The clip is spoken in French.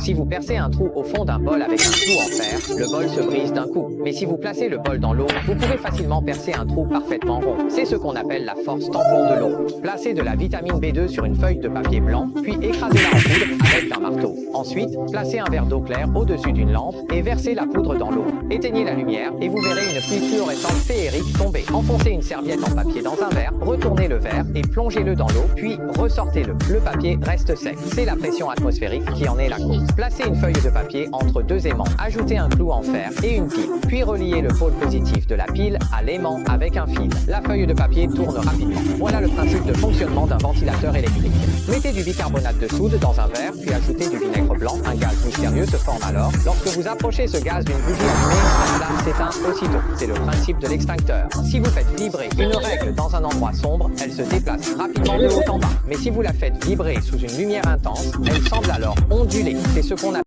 Si vous percez un trou au fond d'un bol avec un clou en fer, le bol se brise d'un coup. Mais si vous placez le bol dans l'eau, vous pouvez facilement percer un trou parfaitement rond. C'est ce qu'on appelle la force tampon de l'eau. Placez de la vitamine B2 sur une feuille de papier blanc, puis écrasez-la en poudre avec un marteau. Ensuite, placez un verre d'eau claire au-dessus d'une lampe et versez la poudre dans l'eau. Éteignez la lumière et vous verrez une pluie fluorescente féerique tomber. Enfoncez une serviette en papier dans un verre, retournez le verre et plongez-le dans l'eau, puis ressortez-le. Le papier reste sec. C'est la pression atmosphérique qui en est la cause. Placez une feuille de papier entre deux aimants. Ajoutez un clou en fer et une pile. Puis reliez le pôle positif de la pile à l'aimant avec un fil. La feuille de papier tourne rapidement. Voilà le principe de fonctionnement d'un ventilateur électrique. Mettez du bicarbonate de soude dans un verre, puis ajoutez du vinaigre blanc. Un gaz mystérieux se forme alors. Lorsque vous approchez ce gaz d'une bougie allumée, la flamme s'éteint aussitôt. C'est le principe de l'extincteur. Si vous faites vibrer une règle dans un endroit sombre, elle se déplace rapidement de haut en bas. Mais si vous la faites vibrer sous une lumière intense, elle semble alors onduler. C'est ce qu'on appelle